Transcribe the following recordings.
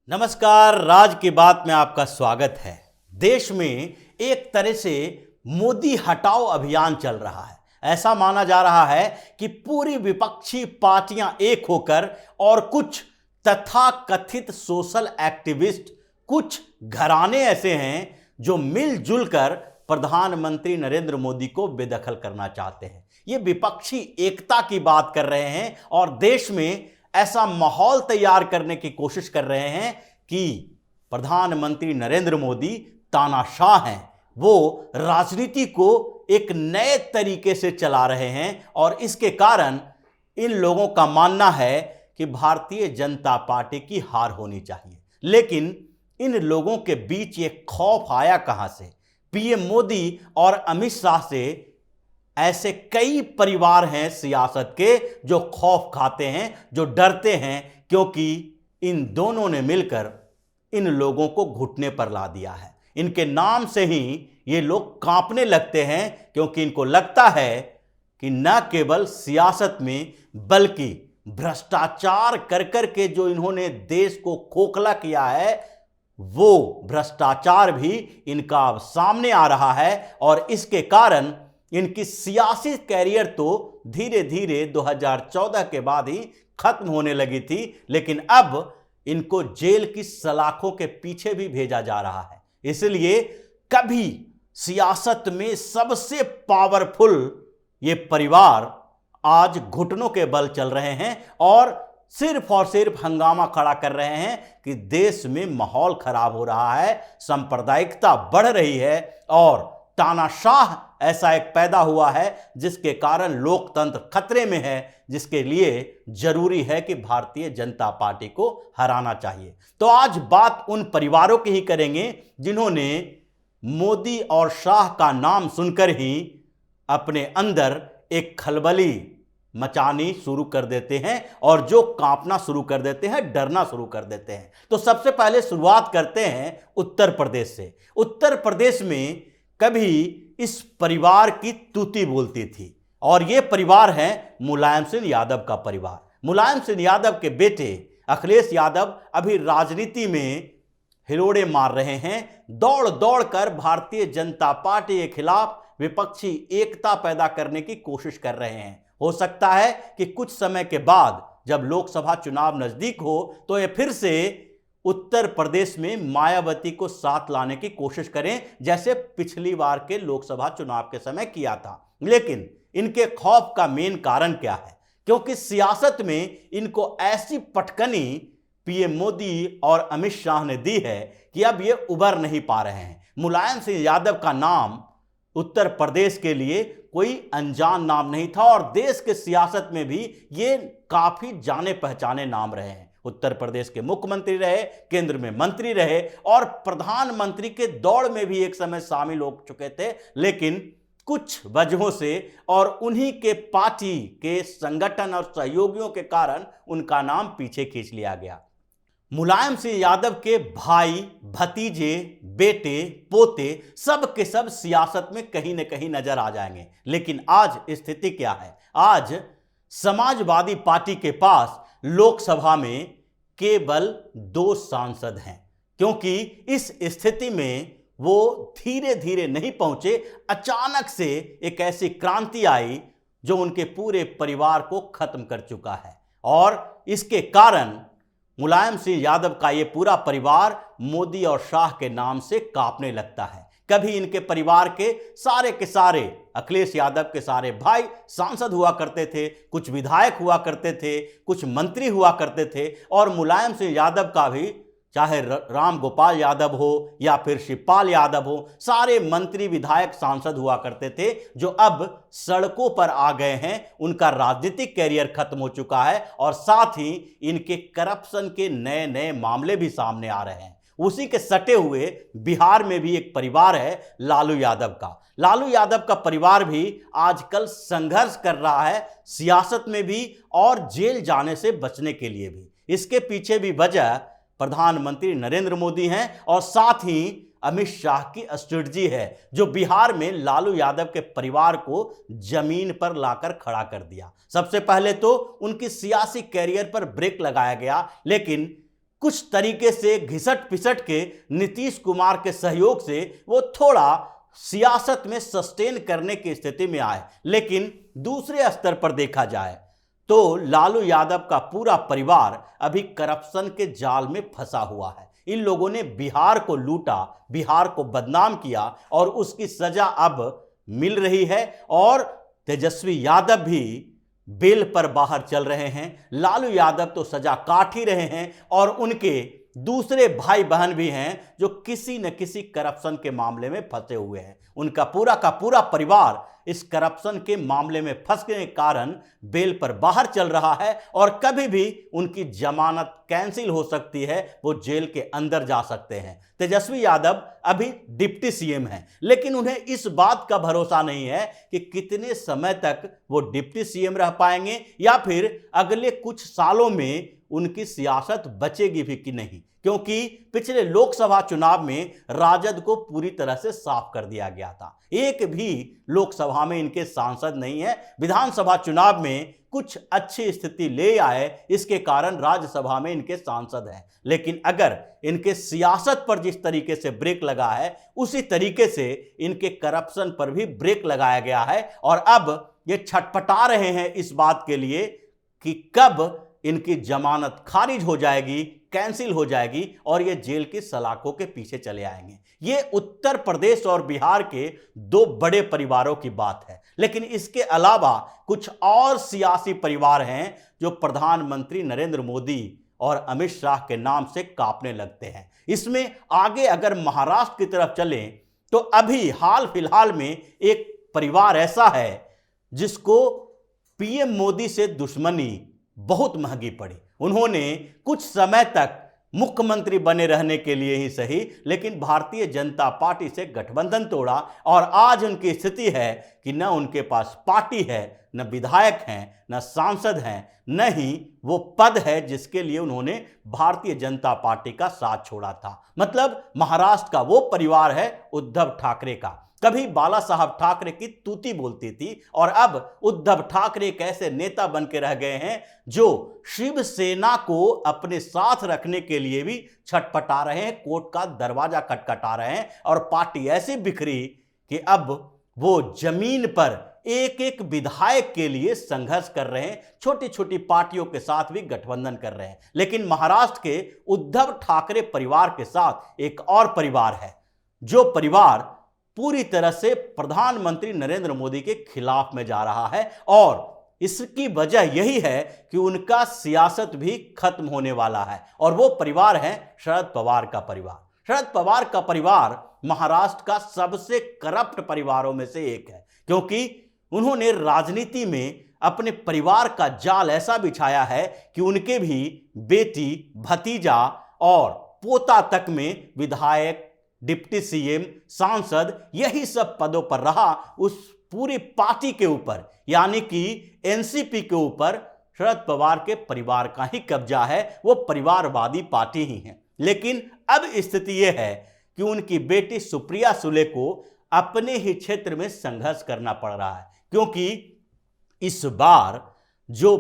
नमस्कार, राज की बात में आपका स्वागत है। देश में एक तरह से मोदी हटाओ अभियान चल रहा है। ऐसा माना जा रहा है कि पूरी विपक्षी पार्टियां एक होकर और कुछ तथाकथित सोशल एक्टिविस्ट, कुछ घराने ऐसे हैं जो मिलजुल कर प्रधानमंत्री नरेंद्र मोदी को बेदखल करना चाहते हैं। ये विपक्षी एकता की बात कर रहे हैं और देश में ऐसा माहौल तैयार करने की कोशिश कर रहे हैं कि प्रधानमंत्री नरेंद्र मोदी तानाशाह हैं। वो राजनीति को एक नए तरीके से चला रहे हैं और इसके कारण इन लोगों का मानना है कि भारतीय जनता पार्टी की हार होनी चाहिए। लेकिन इन लोगों के बीच ये खौफ आया कहां से? पीएम मोदी और अमित शाह से ऐसे कई परिवार हैं सियासत के जो खौफ खाते हैं, जो डरते हैं, क्योंकि इन दोनों ने मिलकर इन लोगों को घुटने पर ला दिया है। इनके नाम से ही ये लोग कांपने लगते हैं, क्योंकि इनको लगता है कि न केवल सियासत में बल्कि भ्रष्टाचार कर कर के जो इन्होंने देश को खोखला किया है, वो भ्रष्टाचार भी इनका अब सामने आ रहा है और इसके कारण इनकी सियासी कैरियर तो धीरे धीरे 2014 के बाद ही खत्म होने लगी थी, लेकिन अब इनको जेल की सलाखों के पीछे भी भेजा जा रहा है। इसलिए कभी सियासत में सबसे पावरफुल ये परिवार आज घुटनों के बल चल रहे हैं और सिर्फ हंगामा खड़ा कर रहे हैं कि देश में माहौल खराब हो रहा है, सांप्रदायिकता बढ़ रही है और तानाशाह ऐसा एक पैदा हुआ है जिसके कारण लोकतंत्र खतरे में है, जिसके लिए जरूरी है कि भारतीय जनता पार्टी को हराना चाहिए। तो आज बात उन परिवारों की ही करेंगे जिन्होंने मोदी और शाह का नाम सुनकर ही अपने अंदर एक खलबली मचानी शुरू कर देते हैं और जो कांपना शुरू कर देते हैं, डरना शुरू कर देते हैं। तो सबसे पहले शुरुआत करते हैं उत्तर प्रदेश से। उत्तर प्रदेश में कभी इस परिवार की तूती बोलती थी और यह परिवार है मुलायम सिंह यादव का परिवार। मुलायम सिंह यादव के बेटे अखिलेश यादव अभी राजनीति में हिलोड़े मार रहे हैं, दौड़ दौड़ कर भारतीय जनता पार्टी के खिलाफ विपक्षी एकता पैदा करने की कोशिश कर रहे हैं। हो सकता है कि कुछ समय के बाद जब लोकसभा चुनाव नजदीक हो तो ये फिर से उत्तर प्रदेश में मायावती को साथ लाने की कोशिश करें, जैसे पिछली बार के लोकसभा चुनाव के समय किया था। लेकिन इनके खौफ का मेन कारण क्या है? क्योंकि सियासत में इनको ऐसी पटकनी पीएम मोदी और अमित शाह ने दी है कि अब ये उबर नहीं पा रहे हैं। मुलायम सिंह यादव का नाम उत्तर प्रदेश के लिए कोई अनजान नाम नहीं था और देश के सियासत में भी ये काफी जाने पहचाने नाम रहे हैं। उत्तर प्रदेश के मुख्यमंत्री रहे, केंद्र में मंत्री रहे और प्रधानमंत्री के दौड़ में भी एक समय शामिल हो चुके थे, लेकिन कुछ वजहों से और उन्हीं के पार्टी के संगठन और सहयोगियों के कारण उनका नाम पीछे खींच लिया गया। मुलायम सिंह यादव के भाई, भतीजे, बेटे, पोते सब के सब सियासत में कहीं न कहीं नजर आ जाएंगे। लेकिन आज स्थिति क्या है? आज समाजवादी पार्टी के पास लोकसभा में केवल 2 सांसद हैं, क्योंकि इस स्थिति में वो धीरे धीरे नहीं पहुंचे। अचानक से एक ऐसी क्रांति आई जो उनके पूरे परिवार को खत्म कर चुका है और इसके कारण मुलायम सिंह यादव का ये पूरा परिवार मोदी और शाह के नाम से कांपने लगता है। कभी इनके परिवार के सारे अखिलेश यादव के सारे भाई सांसद हुआ करते थे, कुछ विधायक हुआ करते थे, कुछ मंत्री हुआ करते थे और मुलायम सिंह यादव का भी, चाहे राम गोपाल यादव हो या फिर शिवपाल यादव हो, सारे मंत्री, विधायक, सांसद हुआ करते थे जो अब सड़कों पर आ गए हैं। उनका राजनीतिक कैरियर खत्म हो चुका है और साथ ही इनके करप्शन के नए नए मामले भी सामने आ रहे हैं। उसी के सटे हुए बिहार में भी एक परिवार है लालू यादव का। लालू यादव का परिवार भी आजकल संघर्ष कर रहा है, सियासत में भी और जेल जाने से बचने के लिए भी। इसके पीछे भी वजह प्रधानमंत्री नरेंद्र मोदी हैं और साथ ही अमित शाह की स्ट्रेटजी है, जो बिहार में लालू यादव के परिवार को जमीन पर लाकर खड़ा कर दिया। सबसे पहले तो उनकी सियासी कैरियर पर ब्रेक लगाया गया, लेकिन कुछ तरीके से घिसट पिसट के नीतीश कुमार के सहयोग से वो थोड़ा सियासत में सस्टेन करने की स्थिति में आए। लेकिन दूसरे स्तर पर देखा जाए तो लालू यादव का पूरा परिवार अभी करप्शन के जाल में फंसा हुआ है। इन लोगों ने बिहार को लूटा, बिहार को बदनाम किया और उसकी सजा अब मिल रही है। और तेजस्वी यादव भी बेल पर बाहर चल रहे हैं, लालू यादव तो सजा काट ही रहे हैं और उनके दूसरे भाई बहन भी हैं जो किसी न किसी करप्शन के मामले में फंसे हुए हैं। उनका पूरा का पूरा परिवार इस करप्शन के मामले में फंसने के कारण बेल पर बाहर चल रहा है और कभी भी उनकी जमानत कैंसिल हो सकती है, वो जेल के अंदर जा सकते हैं। तेजस्वी यादव अभी डिप्टी सीएम हैं, लेकिन उन्हें इस बात का भरोसा नहीं है कि कितने समय तक वो डिप्टी सीएम रह पाएंगे या फिर अगले कुछ सालों में उनकी सियासत बचेगी भी कि नहीं, क्योंकि पिछले लोकसभा चुनाव में राजद को पूरी तरह से साफ कर दिया गया था। एक भी लोकसभा में इनके सांसद नहीं है। विधानसभा चुनाव में कुछ अच्छी स्थिति ले आए, इसके कारण राज्यसभा में इनके सांसद हैं। लेकिन अगर इनके सियासत पर जिस तरीके से ब्रेक लगा है, उसी तरीके से इनके करप्शन पर भी ब्रेक लगाया गया है और अब ये छटपटा रहे हैं इस बात के लिए कि कब इनकी जमानत खारिज हो जाएगी, कैंसिल हो जाएगी और ये जेल की सलाखों के पीछे चले आएंगे। ये उत्तर प्रदेश और बिहार के दो बड़े परिवारों की बात है, लेकिन इसके अलावा कुछ और सियासी परिवार हैं जो प्रधानमंत्री नरेंद्र मोदी और अमित शाह के नाम से कांपने लगते हैं। इसमें आगे अगर महाराष्ट्र की तरफ चलें तो अभी हाल फिलहाल में एक परिवार ऐसा है जिसको पीएम मोदी से दुश्मनी बहुत महंगी पड़ी। उन्होंने कुछ समय तक मुख्यमंत्री बने रहने के लिए ही सही, लेकिन भारतीय जनता पार्टी से गठबंधन तोड़ा और आज उनकी स्थिति है कि न उनके पास पार्टी है, न विधायक हैं, न सांसद हैं, न ही वो पद है जिसके लिए उन्होंने भारतीय जनता पार्टी का साथ छोड़ा था। मतलब महाराष्ट्र का वो परिवार है उद्धव ठाकरे का। कभी बाला साहब ठाकरे की तूती बोलती थी और अब उद्धव ठाकरे एक ऐसे नेता बन के रह गए हैं जो शिवसेना को अपने साथ रखने के लिए भी छटपटा रहे हैं, कोर्ट का दरवाजा खटखटा रहे हैं और पार्टी ऐसी बिखरी कि अब वो जमीन पर एक एक विधायक के लिए संघर्ष कर रहे हैं, छोटी छोटी पार्टियों के साथ भी गठबंधन कर रहे हैं। लेकिन महाराष्ट्र के उद्धव ठाकरे परिवार के साथ एक और परिवार है जो परिवार पूरी तरह से प्रधानमंत्री नरेंद्र मोदी के खिलाफ में जा रहा है और इसकी वजह यही है कि उनका सियासत भी खत्म होने वाला है और वो परिवार है शरद पवार का परिवार। शरद पवार का परिवार महाराष्ट्र का सबसे करप्ट परिवारों में से एक है, क्योंकि उन्होंने राजनीति में अपने परिवार का जाल ऐसा बिछाया है कि उनके भी बेटी, भतीजा और पोता तक में विधायक, डिप्टी सीएम, सांसद, यही सब पदों पर रहा। उस पूरी पार्टी के ऊपर यानी कि एनसीपी के ऊपर शरद पवार के परिवार का ही कब्जा है, वो परिवारवादी पार्टी ही है। लेकिन अब स्थिति यह है कि उनकी बेटी सुप्रिया सुले को अपने ही क्षेत्र में संघर्ष करना पड़ रहा है, क्योंकि इस बार जो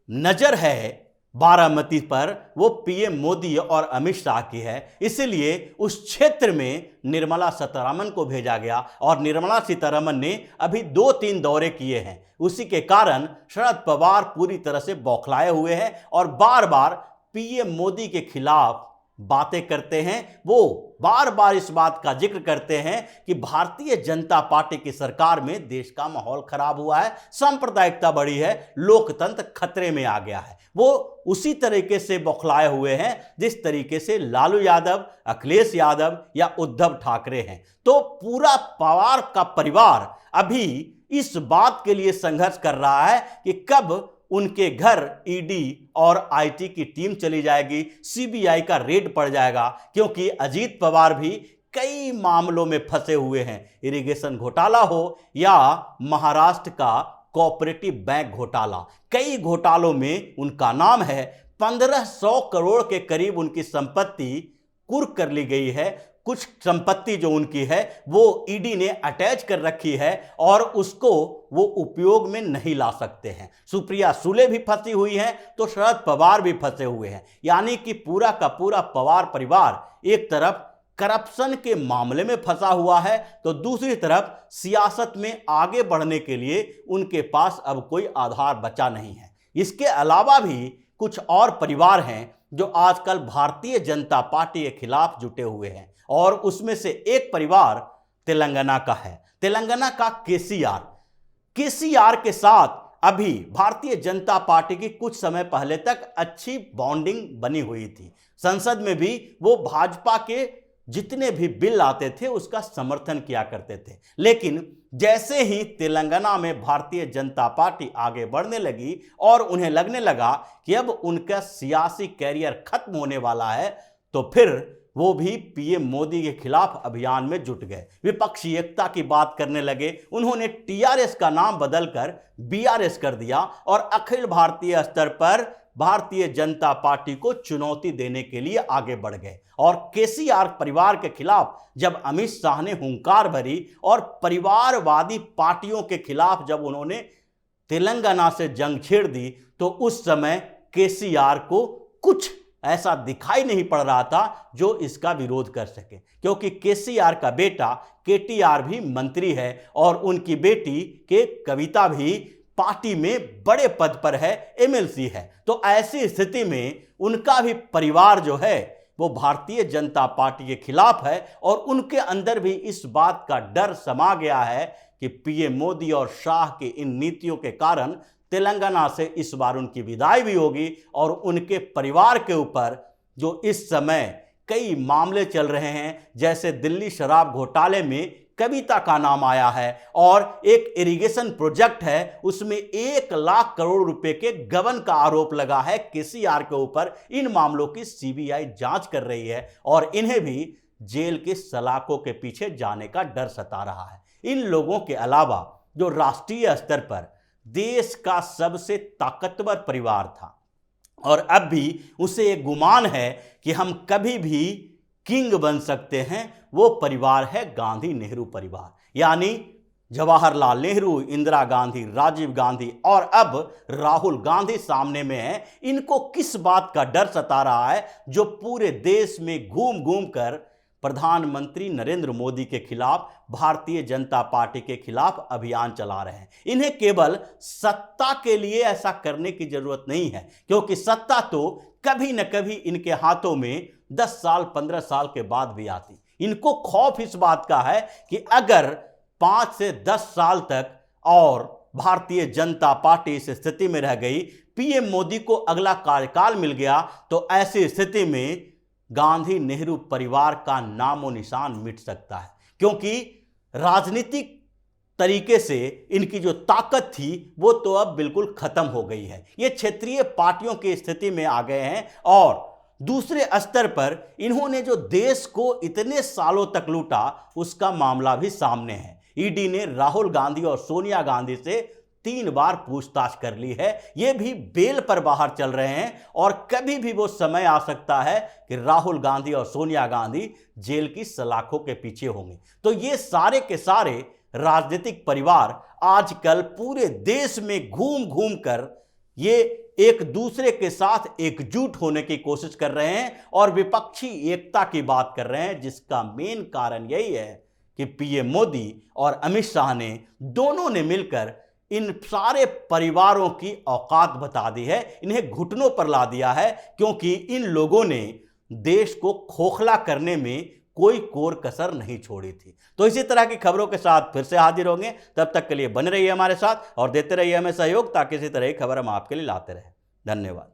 नजर है बारामती पर वो पीएम मोदी और अमित शाह की है। इसलिए उस क्षेत्र में निर्मला सीतारमण को भेजा गया और निर्मला सीतारमण ने अभी 2-3 दौरे किए हैं। उसी के कारण शरद पवार पूरी तरह से बौखलाए हुए हैं और बार बार पीएम मोदी के खिलाफ बातें करते हैं। वो बार बार इस बात का जिक्र करते हैं कि भारतीय जनता पार्टी की सरकार में देश का माहौल खराब हुआ है, सांप्रदायिकता बढ़ी है, लोकतंत्र खतरे में आ गया है। वो उसी तरीके से बौखलाए हुए हैं जिस तरीके से लालू यादव, अखिलेश यादव या उद्धव ठाकरे हैं। तो पूरा पवार का परिवार अभी इस बात के लिए संघर्ष कर रहा है कि कब उनके घर ईडी और आईटी की टीम चली जाएगी, सीबीआई का रेड पड़ जाएगा, क्योंकि अजीत पवार भी कई मामलों में फंसे हुए हैं। इरिगेशन घोटाला हो या महाराष्ट्र का कोऑपरेटिव बैंक घोटाला, कई घोटालों में उनका नाम है। 1500 करोड़ के करीब उनकी संपत्ति कुर्क कर ली गई है। कुछ संपत्ति जो उनकी है वो ईडी ने अटैच कर रखी है और उसको वो उपयोग में नहीं ला सकते हैं। सुप्रिया सुले भी फंसी हुई हैं तो शरद पवार भी फंसे हुए हैं। यानी कि पूरा का पूरा पवार परिवार एक तरफ करप्शन के मामले में फंसा हुआ है तो दूसरी तरफ सियासत में आगे बढ़ने के लिए उनके पास अब कोई आधार बचा नहीं है। इसके अलावा भी कुछ और परिवार हैं जो आजकल भारतीय जनता पार्टी के खिलाफ जुटे हुए हैं और उसमें से एक परिवार तेलंगाना का है। तेलंगाना का केसीआर के साथ अभी भारतीय जनता पार्टी की कुछ समय पहले तक अच्छी बॉन्डिंग बनी हुई थी। संसद में भी वो भाजपा के जितने भी बिल आते थे उसका समर्थन किया करते थे। लेकिन जैसे ही तेलंगाना में भारतीय जनता पार्टी आगे बढ़ने लगी और उन्हें लगने लगा कि अब उनका सियासी कैरियर खत्म होने वाला है तो फिर वो भी पीएम मोदी के खिलाफ अभियान में जुट गए। विपक्षी एकता की बात करने लगे। उन्होंने टीआरएस का नाम बदलकर बीआरएस कर दिया और अखिल भारतीय स्तर पर भारतीय जनता पार्टी को चुनौती देने के लिए आगे बढ़ गए। और केसीआर परिवार के खिलाफ जब अमित शाह ने हुंकार भरी और परिवारवादी पार्टियों के खिलाफ जब उन्होंने तेलंगाना से जंग छेड़ दी तो उस समय केसीआर को कुछ ऐसा दिखाई नहीं पड़ रहा था जो इसका विरोध कर सके, क्योंकि केसीआर का बेटा केटीआर भी मंत्री है और उनकी बेटी के कविता भी पार्टी में बड़े पद पर है, एमएलसी है। तो ऐसी स्थिति में उनका भी परिवार जो है वो भारतीय जनता पार्टी के खिलाफ है और उनके अंदर भी इस बात का डर समा गया है कि पीएम मोदी और शाह की इन नीतियों के कारण तेलंगाना से इस बार उनकी विदाई भी होगी और उनके परिवार के ऊपर जो इस समय कई मामले चल रहे हैं, जैसे दिल्ली शराब घोटाले में कविता का नाम आया है और एक इरिगेशन प्रोजेक्ट है उसमें 1 लाख करोड़ रुपए के गबन का आरोप लगा है केसीआर के ऊपर। इन मामलों की सीबीआई जांच कर रही है और इन्हें भी जेल के सलाखों के पीछे जाने का डर सता रहा है। इन लोगों के अलावा जो राष्ट्रीय स्तर पर देश का सबसे ताकतवर परिवार था और अब भी उसे एक गुमान है कि हम कभी भी किंग बन सकते हैं, वो परिवार है गांधी नेहरू परिवार। यानी जवाहरलाल नेहरू, इंदिरा गांधी, राजीव गांधी और अब राहुल गांधी सामने में है। इनको किस बात का डर सता रहा है जो पूरे देश में घूम घूम कर प्रधानमंत्री नरेंद्र मोदी के खिलाफ, भारतीय जनता पार्टी के खिलाफ अभियान चला रहे हैं। इन्हें केवल सत्ता के लिए ऐसा करने की जरूरत नहीं है, क्योंकि सत्ता तो कभी न कभी इनके हाथों में 10 साल 15 साल के बाद भी आती। इनको खौफ इस बात का है कि अगर 5 से 10 साल तक और भारतीय जनता पार्टी इस स्थिति में रह गई, पीएम मोदी को अगला कार्यकाल मिल गया तो ऐसी स्थिति में गांधी नेहरू परिवार का नामो निशान मिट सकता है, क्योंकि राजनीतिक तरीके से इनकी जो ताकत थी वो तो अब बिल्कुल खत्म हो गई है। ये क्षेत्रीय पार्टियों की स्थिति में आ गए हैं और दूसरे स्तर पर इन्होंने जो देश को इतने सालों तक लूटा उसका मामला भी सामने है। ईडी ने राहुल गांधी और सोनिया गांधी से 3 बार पूछताछ कर ली है। ये भी बेल पर बाहर चल रहे हैं और कभी भी वो समय आ सकता है कि राहुल गांधी और सोनिया गांधी जेल की सलाखों के पीछे होंगे। तो ये सारे के सारे राजनीतिक परिवार आजकल पूरे देश में घूम घूम कर ये एक दूसरे के साथ एकजुट होने की कोशिश कर रहे हैं और विपक्षी एकता की बात कर रहे हैं, जिसका मेन कारण यही है कि पीएम मोदी और अमित शाह ने दोनों ने मिलकर इन सारे परिवारों की औकात बता दी है, इन्हें घुटनों पर ला दिया है, क्योंकि इन लोगों ने देश को खोखला करने में कोई कोर कसर नहीं छोड़ी थी। तो इसी तरह की खबरों के साथ फिर से हाजिर होंगे। तब तक के लिए बने रहिए हमारे साथ और देते रहिए हमें सहयोग, ताकि इसी तरह की खबर हम आपके लिए लाते रहें। धन्यवाद।